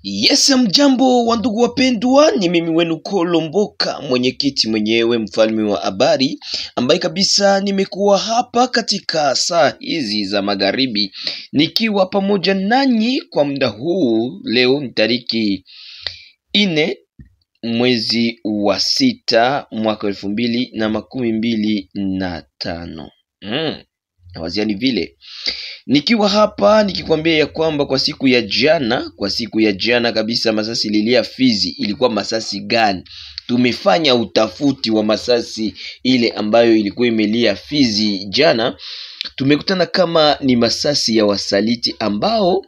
Yes, mjambo wa ndugu wapendwa, ni mimi wenu Kolomboka, mwenyekiti mwenyewe, mfalme wa habari, ambaye kabisa nimekuwa hapa katika saa hizi za magharibi nikiwa pamoja nanyi kwa muda huu. Leo ni tariki 4 mwezi wa 6 mwaka 2025. Waziani vile nikiwa hapa nikikwambia ya kwamba kwa siku ya jana kabisa masasi lilia Fizi. Ilikuwa masasi gani? Tumefanya utafuti wa masasi ile ambayo ilikuwa imelia Fizi jana. Tumekutana kama ni masasi ya wasaliti ambao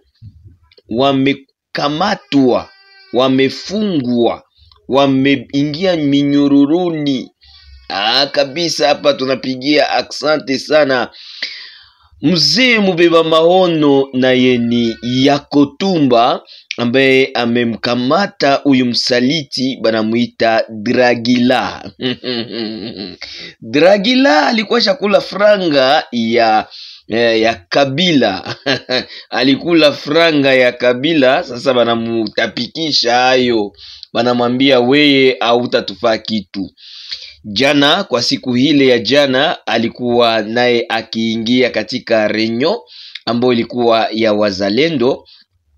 wamekamatwa, wamefungwa, wameingia minyururuni. Kabisa hapa tunapigia asante sana mzee mubeba maono na yeni Yakotumba ambaye amemkamata huyu msaliti, banamuita Dragila. Dragila alikuwa shakula franga ya Kabila. Alikula franga ya Kabila, sasa banamutapikisha hayo, banamwambia weye hautatufaa kitu. Jana kwa siku hile ya jana alikuwa naye akiingia katika renyo ambayo ilikuwa ya wazalendo,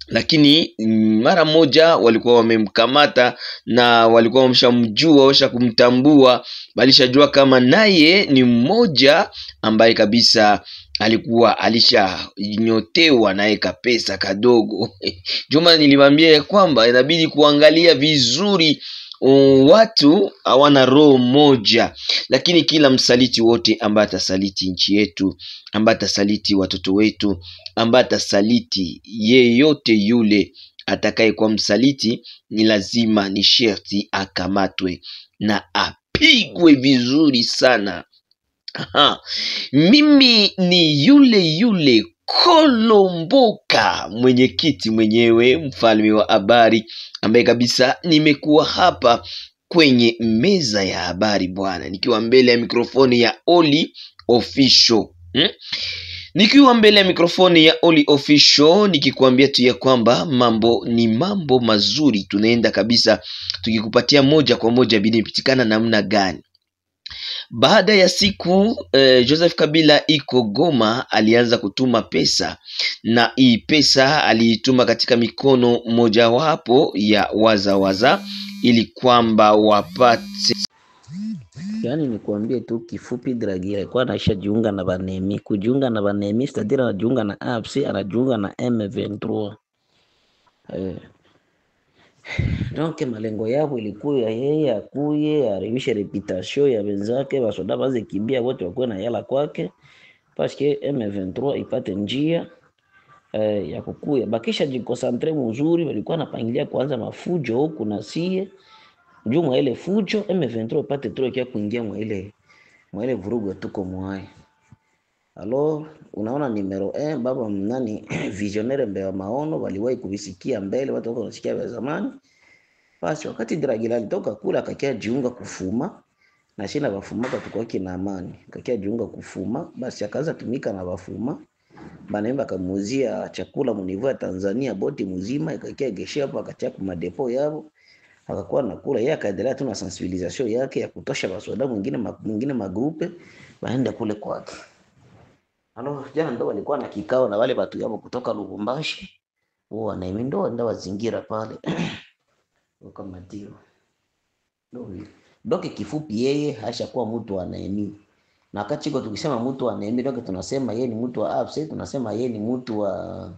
lakini mara moja walikuwa wamemkamata na walikuwa wamshamjua, washa kumtambua, balishajua kama naye ni mmoja ambaye kabisa alikuwa alishanyotewa naye kapesa kadogo. Juma nilimwambia ya kwamba inabidi kuangalia vizuri, watu hawana roho moja, lakini kila msaliti wote ambaye atasaliti nchi yetu, ambaye atasaliti watoto wetu, ambaye atasaliti yeyote yule atakaye kwa msaliti, ni lazima, ni sherti akamatwe na apigwe vizuri sana. Mimi ni yule Kolomboka, mwenyekiti mwenyewe, mfalme wa habari, ambaye kabisa nimekuwa hapa kwenye meza ya habari bwana, nikiwa mbele ya mikrofoni ya Oli Official. Nikiwa mbele ya mikrofoni ya Oli Official nikikuambia tu ya kwamba mambo ni mambo mazuri, tunaenda kabisa tukikupatia moja kwa moja binipitikana namna gani. Baada ya siku Joseph Kabila iko Goma, alianza kutuma pesa, na hii pesa aliituma katika mikono mojawapo ya waza ili kwamba wapate. Yani nikuambie tu kifupi, Dragila kwa anaisha jiunga na Banemi. Kujiunga na Banemi stadira anajiunga na AFC, anajiunga na M23. Donc malengo yao ilikuwa yeye akuye aribishe reputation ya wenzake, basoda baze kimbia wote wakuwe na yala kwake, paske M23 ipate njia ya kukuya. Bakisha jikosantre mzuri, walikuwa napangilia kuanza mafujo huku na sie juu mwa ile fujo M23 ipate troki ya kuingia mwa ile vurugu tuko mwai. Alo, unaona numero 1 baba mnani visionnaire mbele maono waliwahi kubisikia mbele, watu wako wanasikia vya zamani. Basi wakati Dragila alitoka kula akakia jiunga kufuma, na shina bafumaka tukwa kina amani, akakia jiunga kufuma, basi akaanza tumika na bafuma. Banaimba kamuzia chakula munivu ya Tanzania boti mzima, ikakia geshia hapo akatia kwa madepo yao. Akakuwa nakula, yeye akaendelea tu na sensibilisation yake ya kutosha basoda mwingine magrupe baenda kule kwake. Jana ndo walikuwa na kikao na wale watu yao kutoka Lubumbashi. Na mimi ndo wazingira pale. Kama ndio. Doke kifupi, yeye hashakuwa mtu wa Naemi. Na wakati tukisema mtu wa Naemi, doke tunasema yeye ni mtu wa AFC, tunasema yeye ni mtu wa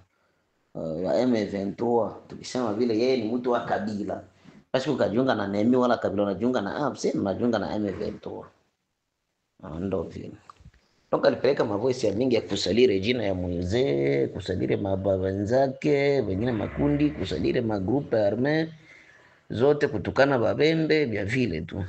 M23. Tukisema vile yeye ni mtu wa Kabila. Basi ukajiunga na Naemi wala Kabila, unajiunga na AFC, unajiunga na M23. Ndo vile. Toka alipeleka mavoisi ya mingi ya kusalire jina ya Moise, kusalire mababa wenzake, wengine makundi, kusalire magrupe arme zote, kutukana babembe vya vile tu.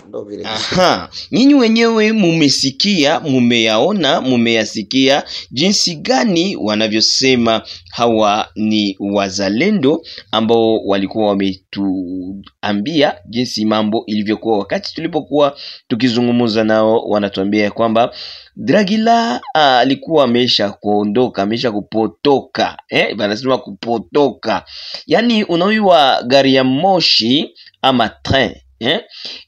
Ndio vile. Aha, nyinyi wenyewe mumesikia, mumeyaona, mumeyasikia jinsi gani wanavyosema hawa ni wazalendo ambao walikuwa wametuambia jinsi mambo ilivyokuwa wakati tulipokuwa tukizungumza nao. Wanatuambia kwamba Dragila alikuwa amesha kuondoka, amesha kupotoka, wanasema kupotoka, yani unaiwa gari ya moshi ama train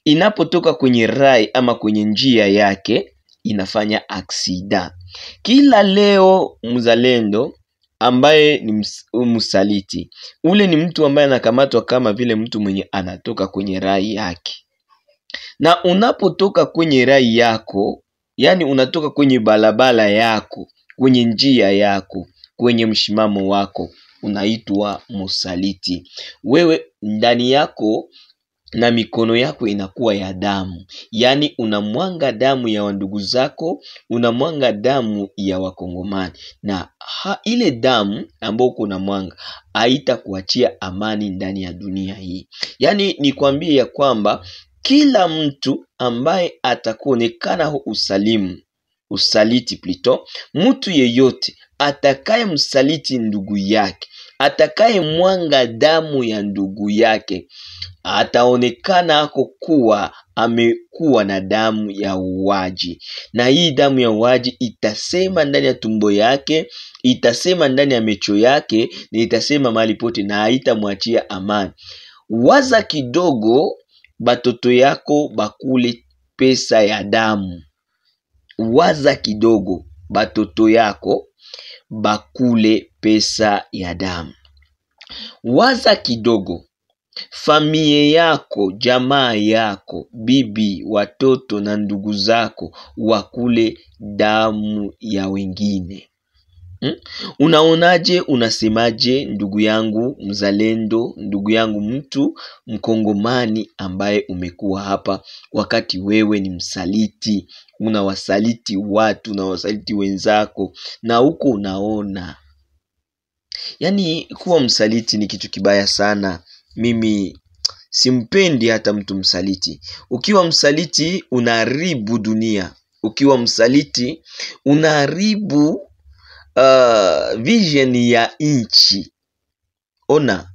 inapotoka kwenye rai ama kwenye njia yake inafanya aksida. Kila leo mzalendo ambaye ni msaliti, ule ni mtu ambaye anakamatwa kama vile mtu mwenye anatoka kwenye rai yake. Na unapotoka kwenye rai yako, yani unatoka kwenye balabala yako, kwenye njia yako, kwenye mshimamo wako, unaitwa msaliti. Wewe ndani yako na mikono yako inakuwa ya damu, yani unamwanga damu ya wandugu zako, unamwanga damu ya Wakongomani, na ile damu ambayo kuna mwanga haitakuachia amani ndani ya dunia hii. Yani nikwambie ya kwamba kila mtu ambaye atakuonekana usaliti plito, mtu yeyote atakaye msaliti ndugu yake, atakaye mwanga damu ya ndugu yake, ataonekana ako kuwa amekuwa na damu ya uwaji. Na hii damu ya uwaji itasema ndani ya tumbo yake, itasema ndani ya mecho yake, na itasema mahali pote, na haitamwachia amani. Waza kidogo batoto yako bakule pesa ya damu. Waza kidogo batoto yako bakule pesa ya damu. Waza kidogo familia yako, jamaa yako, bibi, watoto na ndugu zako wakule damu ya wengine. Unaonaje? Unasemaje ndugu yangu mzalendo, ndugu yangu mtu mkongomani ambaye umekuwa hapa, wakati wewe ni msaliti, unawasaliti watu, unawasaliti wenzako, na huko unaona. Yani kuwa msaliti ni kitu kibaya sana. Mimi simpendi hata mtu msaliti. Ukiwa msaliti unaharibu dunia. Ukiwa msaliti unaharibu vision ya nchi. Ona,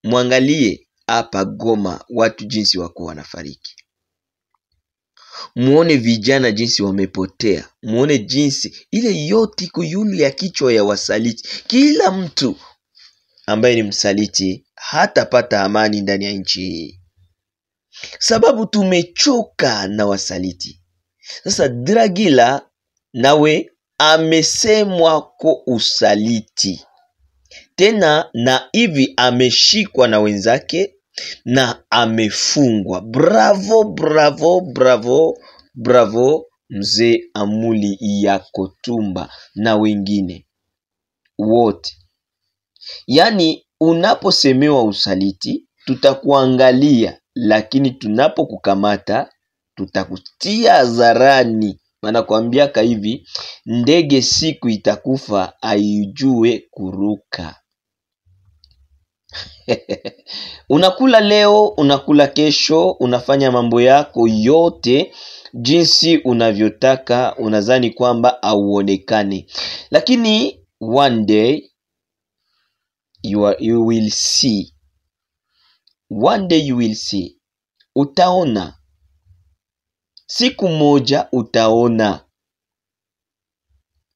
mwangalie hapa Goma watu jinsi wako wanafariki. Muone vijana jinsi wamepotea. Muone jinsi ile yote iko yulu ya kichwa ya wasaliti. Kila mtu ambaye ni msaliti hatapata amani ndani ya nchi hii, sababu tumechoka na wasaliti. Sasa Dragila nawe amesemwa ko usaliti tena, na hivi ameshikwa na wenzake na amefungwa. Bravo, bravo, bravo, bravo mzee Amuli Yakotumba na wengine wote. Yani unaposemewa usaliti tutakuangalia, lakini tunapokukamata tutakutia hadharani. Maana kuambiaka hivi, ndege siku itakufa aijue kuruka. Unakula leo, unakula kesho, unafanya mambo yako yote jinsi unavyotaka, unadhani kwamba auonekane, lakini one day you will see. One day you will see. Utaona. Siku moja utaona.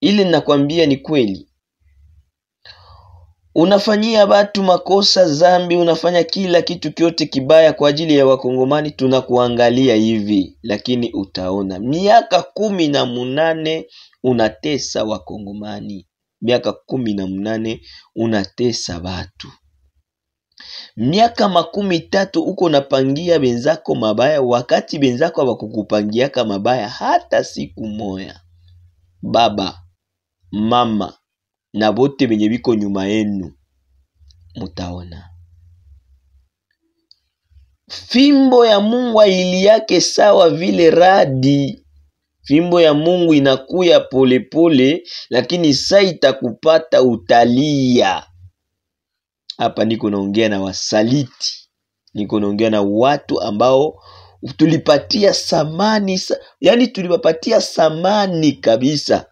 Ile nakwambia ni kweli. Unafanyia watu makosa, zambi, unafanya kila kitu kyote kibaya kwa ajili ya Wakongomani, tunakuangalia hivi, lakini utaona. Miaka 18 unatesa Wakongomani. Miaka 18 unatesa watu. Miaka 30 uko napangia benzako mabaya, wakati benzako hawakukupangiaka mabaya hata siku moya. Baba, mama na bote benye biko nyuma yenu mutaona. Fimbo ya Mungu ili yake sawa vile radi. Fimbo ya Mungu inakuya pole pole, lakini saa itakupata utalia. Hapa niko naongea na wasaliti. Niko naongea na watu ambao tulipatia samani, yani tulipatia samani kabisa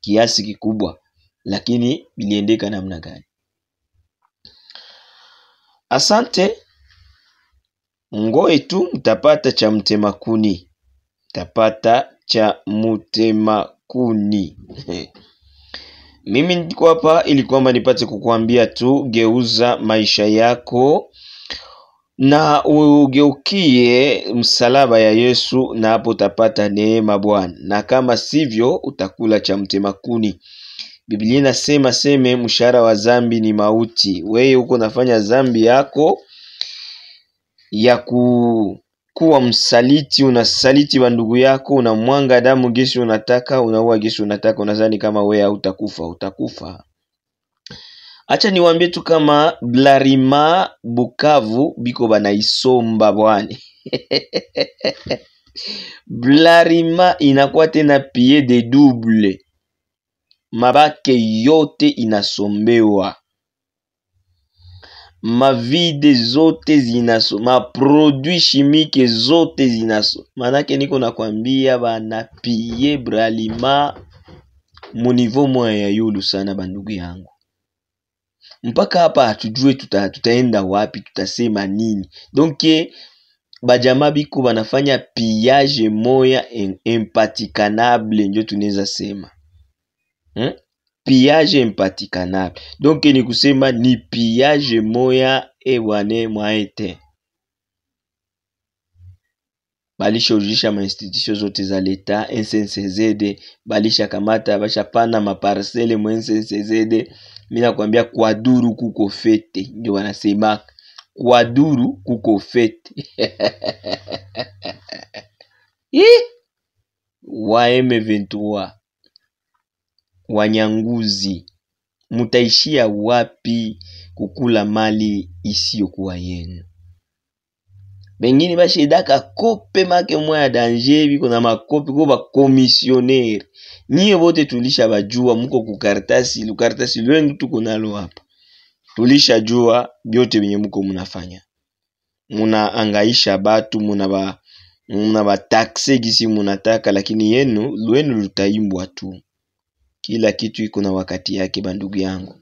kiasi kikubwa, lakini biliendeka namna gani? Asante. Ngoe tu mtapata cha mtema kuni, mtapata cha mtema kuni. Mimi niko hapa ili kwamba nipate kukuambia tu, geuza maisha yako na ugeukie msalaba ya Yesu, na hapo utapata neema Bwana, na kama sivyo utakula cha mtema kuni. Biblia inasema seme mshahara wa dhambi ni mauti. Wewe uko nafanya dhambi yako ya kuwa msaliti, unasaliti wa ndugu yako, unamwanga damu gesi unataka, unaua gesi unataka, unadhani kama wewe utakufa. Utakufa. Acha niwaambie tu kama Blarima Bukavu biko banaisomba bwana. Blarima inakuwa tena pied de double. Mabake yote inasombewa, mavide zote zinasoma, produit chimique zote zinasoma. Manake niko nakwambia bana pie Blarima mu niveau moya ya yulu sana bandugu yangu. Mpaka hapa hatujue tutaenda wapi, tutasema nini. Donc bajama biko banafanya pillage moya impatikanable, ndio tunaweza sema. Pillage impatikanable. Donc ni kusema ni pillage moya ewane mwaete. Balisha ujisha ma institution zote za leta, NCNCZ balisha kamata, basha pana maparcele mu NCNCZ. Mimi nakwambia kwa duru kuko fete, ndio wanasema kwa duru kuko fete. Wa M23 wanyanguzi, mutaishia wapi kukula mali isiyokuwa yenu? Bengine bashidaka kope make moya danger, biko na makope ko ba commissionnaire. Niye bote tulisha bajua, muko kukaratasi, lukaratasi lwengu tuko nalo hapa. Tulisha jua byote benye muko munafanya. Muna angaisha batu, muna ba taxe gisi munataka, lakini lwenu lutaimbwa tu. Kila kitu iko na wakati yake bandugu yangu.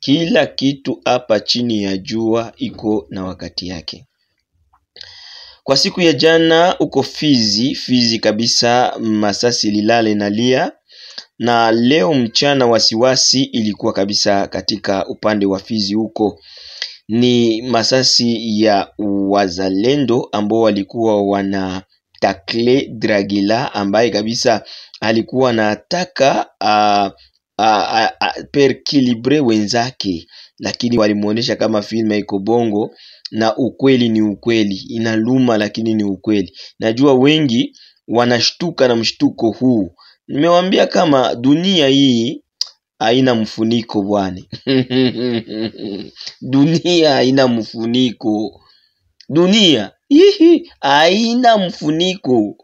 Kila kitu hapa chini ya jua iko na wakati yake. Kwa siku ya jana uko Fizi kabisa, masasi lilale na lia. Na leo mchana wasiwasi ilikuwa kabisa katika upande wa Fizi huko. Ni masasi ya wazalendo ambao walikuwa wana takle Dragila, ambaye kabisa alikuwa anataka perkilibre wenzake, lakini walimuonesha kama filma iko bongo, na ukweli ni ukweli, inaluma lakini ni ukweli. Najua wengi wanashtuka na mshtuko huu. Nimewambia kama dunia hii haina mfuniko bwana. Dunia haina mfuniko. Dunia hii haina mfuniko.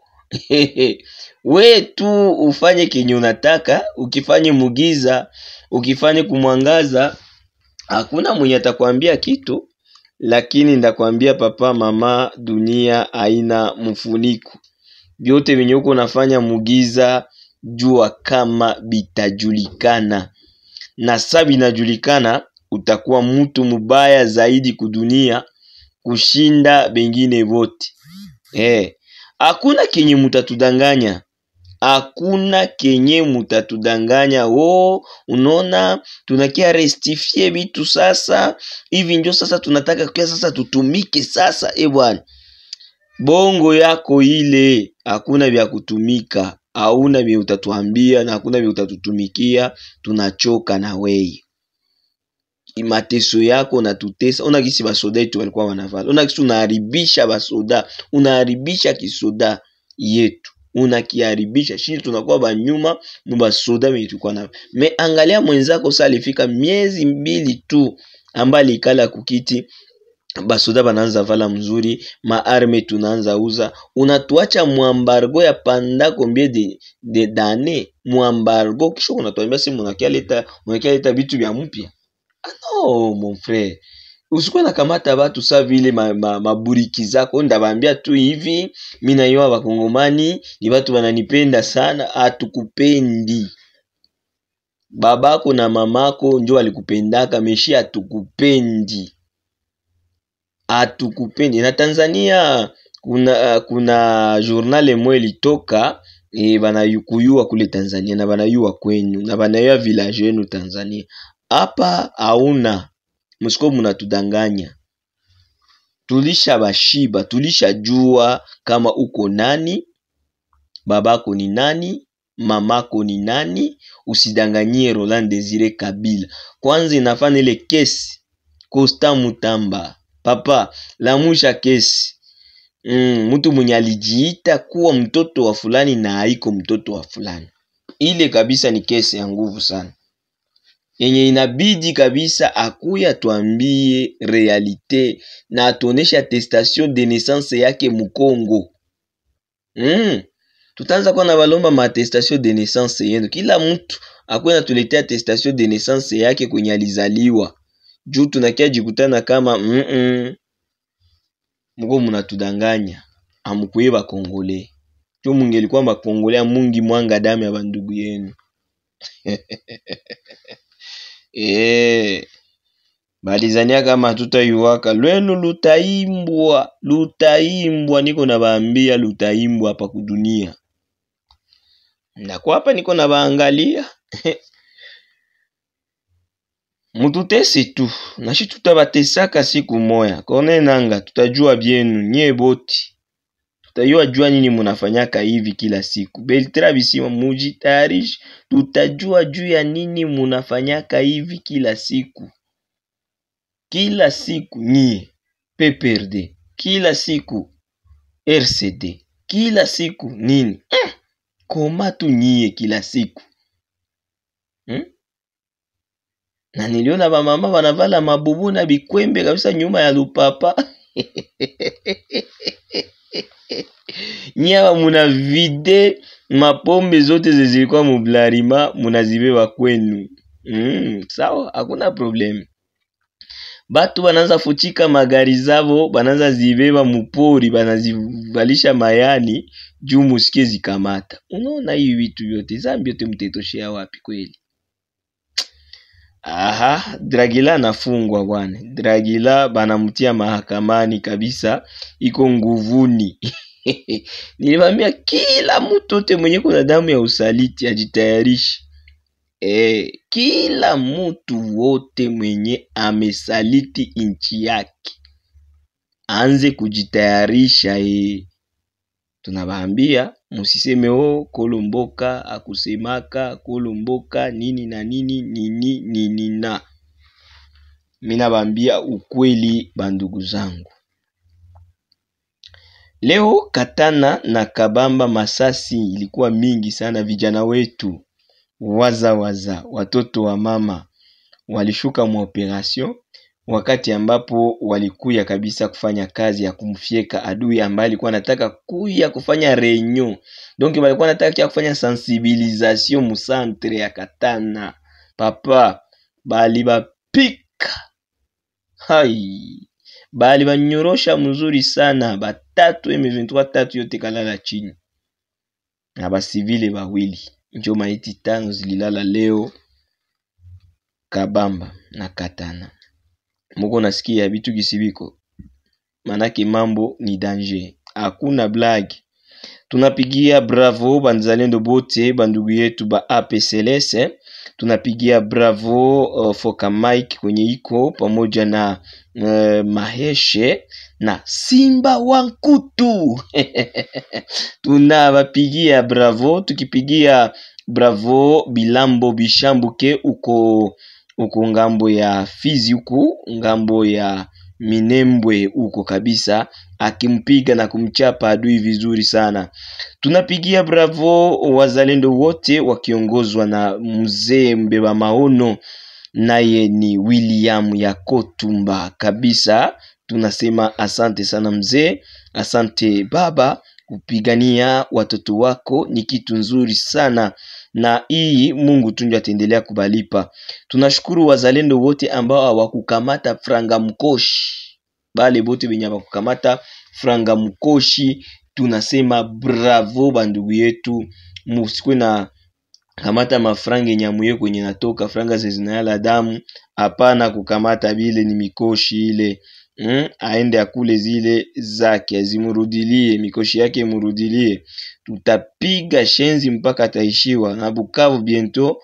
We tu ufanye kenye unataka, ukifanye mugiza, ukifanye kumwangaza, hakuna mwenye atakwambia kitu. Lakini ndakwambia papa mama, dunia haina mfuniko. Byote venye uko nafanya mugiza, jua kama bitajulikana. Na sabi najulikana, utakuwa mtu mubaya zaidi kudunia kushinda bengine wote. Hakuna kenye mutatudanganya. Hakuna kenye mutatudanganya. Unaona tunakia restifie bitu sasa. Hivi ndio sasa tunataka kwa sasa tutumike sasa. Bwana, bongo yako ile, hakuna vya kutumika. Hauna vya utatuambia na hakuna vya utatutumikia. Tunachoka na wei. Mateso yako na tutesa. Una kisi basoda yetu walikuwa wanavala. Una kisi unaharibisha basoda. Unaharibisha kisoda yetu. Unakiharibisha. Shini tunakuwa banyuma mbasoda wetu kwa na. Me angalia mwenzako sasa alifika miezi 2 tu ambali ikala kukiti. Basoda banaanza vala mzuri, maarme tunaanza uza. Unatuacha muambargo ya panda combien de d'années, muambargo kisho unatuambia si unakia leta vitu vya mpya. No mon frère, Usikuwa na kamata watu saa vile maburiki zako. Ndabambia tu hivi, mimi na yeye Bakongomani ni watu wananipenda sana. Atukupendi. Babako na mamako ndio walikupendaka, meshi atukupendi. Atukupendi. Na Tanzania kuna journal moja ilitoka banayukuyua kule Tanzania na banayua kwenu na banayua village yenu Tanzania. Hapa hauna, msiko mnatudanganya. Tulisha bashiba, tulisha jua kama uko nani, babako ni nani, mamako ni nani. Usidanganyie Roland Desire Kabila. Kwanza inafanya ile kesi Costa Mutamba, papa lamusha kesi. Mtu mwenye alijiita kuwa mtoto wa fulani na haiko mtoto wa fulani. Ile kabisa ni kesi ya nguvu sana, yenye inabidi kabisa akuya tuambie realite na atonesha attestation de naissance yake Mukongo. Tutaanza kwa na balomba ma attestation de naissance yenu. Kila mtu akuya natuletea attestation de naissance yake kwenye alizaliwa. Juu tunakia jikutana kama mko mnatudanganya. Amkuye Bakongole. Juu mungelikuwa Bakongole mungi mwanga damu ya bandugu yenu. Balizania kama tutayuwaka lwenu lutaimbwa niko na baambia lutaimbwa hapa kudunia. Ndako hapa niko na baangalia. Mututesi tu, nashi tutabatesaka siku moya. Kone nanga tutajua bienu nye boti. Tutajua jua nini munafanyaka hivi kila siku. Beltra Bisimwa mujitayarishi, tutajua juu ya nini munafanyaka hivi kila siku. Kila siku nye PPRD, kila siku RCD, kila siku nini? Koma tu nye kila siku. Na niliona ba mama wanavala mabubu na bikwembe kabisa nyuma ya lupapa. Nyawa muna vide mapombe zote zilikuwa mublarima munazibeba kwenu. Sawa, hakuna problem. Batu bananza fuchika magari zavo, bananza zibeba mupori, banazivalisha mayani juu musikie zikamata. Unaona hivi vitu vyote, zambi yote mtetoshea wapi kweli? Dragila nafungwa bwana. Dragila banamutia mahakamani kabisa, iko nguvuni. Nilimwambia kila mtu yote mwenye kuna damu ya usaliti ajitayarishi. Kila mtu wote mwenye amesaliti inchi yake anze kujitayarisha. Tunabaambia musiseme Kolomboka akusemaka Kolomboka nini na nini na. Mina baambia ukweli bandugu zangu. Leo Katana na Kabamba masasi ilikuwa mingi sana. Vijana wetu waza watoto wa mama walishuka mu operation wakati ambapo walikuya kabisa kufanya kazi ya kumfieka adui ambaye alikuwa anataka kuya kufanya reunion. Donc walikuwa anataka kufanya sensibilisation mu centre ya Katana. Papa bali bapika. Bali banyorosha mzuri sana. Batatu M23 tatu yote kalala chini. Na basivile bawili. Njo maiti 5 zililala leo Kabamba na Katana. Muko nasikia bitu gisibiko. Manake mambo ni danger. Hakuna blague. Tunapigia bravo banzalendo bote bandugu yetu ba APCLS. Tunapigia bravo Foka Mike kwenye iko pamoja na Maheshe na Simba Wankutu. Tunawapigia bravo, tukipigia bravo Bilambo Bishambuke uko ngambo ya Fizi huku, ngambo ya Minembwe huko kabisa, akimpiga na kumchapa adui vizuri sana. Tunapigia bravo wazalendo wote wakiongozwa na mzee mbeba maono, naye ni William Yakotumba kabisa. Tunasema asante sana mzee, asante baba kupigania watoto wako ni kitu nzuri sana, na hii Mungu tu ndiye ataendelea kubalipa. Tunashukuru wazalendo wote ambao hawakukamata franga mkoshi, bale bote benye hawakukamata franga mkoshi, tunasema bravo bandugu yetu. Musikwe na kamata mafranga nyamuye kwenye natoka franga zezinayala damu. Hapana kukamata bile, ni mikoshi ile. Aende akule zile zake, azimurudilie mikoshi yake, murudilie. Tutapiga shenzi mpaka ataishiwa, na Bukavu bientôt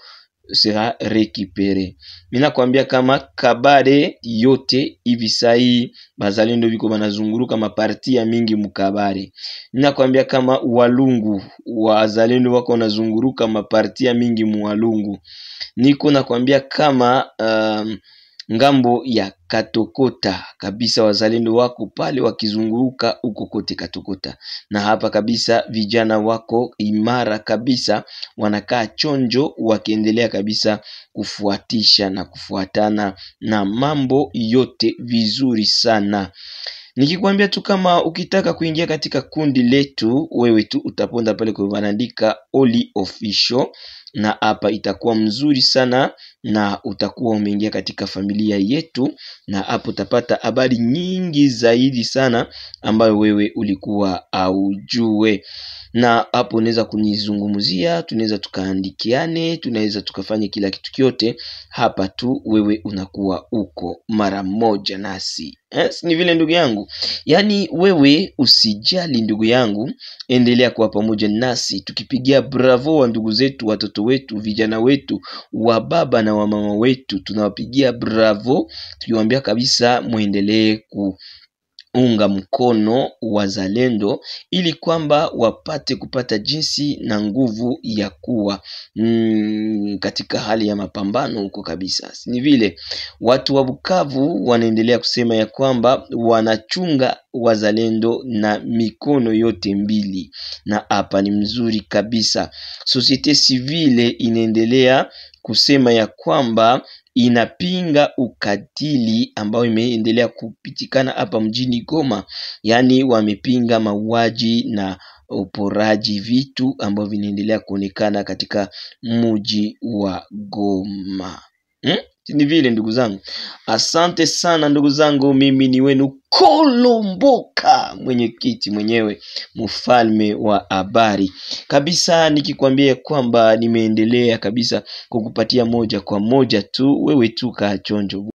sera récupéré. Mina kwambia kama Kabare yote hivi sai bazalendo biko banazunguruka maparti ya mingi mukabare. Mina kwambia kama Walungu wazalendo wako wanazunguruka maparti ya mingi muwalungu. Niko nakwambia kama ngambo ya Katokota kabisa wazalendo wako pale wakizunguruka uko kote Katokota, na hapa kabisa vijana wako imara kabisa, wanakaa chonjo wakiendelea kabisa kufuatisha na kufuatana na mambo yote vizuri sana. Nikikwambia tu kama ukitaka kuingia katika kundi letu, wewe tu utaponda pale kwa wanaandika Oli Official, na hapa itakuwa mzuri sana na utakuwa umeingia katika familia yetu, na hapo utapata habari nyingi zaidi sana ambayo wewe ulikuwa aujue. Na hapo unaweza kunizungumzia, tunaweza tukaandikiane, tunaweza tukafanya kila kitu kyote. Hapa tu wewe unakuwa uko mara moja nasi. Ni vile ndugu yangu. Yani wewe usijali ndugu yangu, endelea kuwa pamoja nasi tukipigia bravo wa ndugu zetu, watoto wetu, vijana wetu, wa baba na wa mama wetu. Tunawapigia bravo tukiwaambia kabisa muendelee kuunga mkono wazalendo, ili kwamba wapate kupata jinsi na nguvu ya kuwa katika hali ya mapambano huko kabisa. Ni vile watu wa Bukavu wanaendelea kusema ya kwamba wanachunga wazalendo na mikono yote mbili, na hapa ni mzuri kabisa. Societe civile inaendelea kusema ya kwamba inapinga ukatili ambao imeendelea kupitikana hapa mjini Goma. Yani wamepinga mauaji na uporaji vitu ambao vinaendelea kuonekana katika mji wa Goma. Ni vile ndugu zangu. Asante sana ndugu zangu, mimi ni wenu Kolomboka, mwenyekiti mwenyewe, mfalme wa habari kabisa, nikikwambia kwamba nimeendelea kabisa kukupatia moja kwa moja tu, wewe tu kaa chonjo.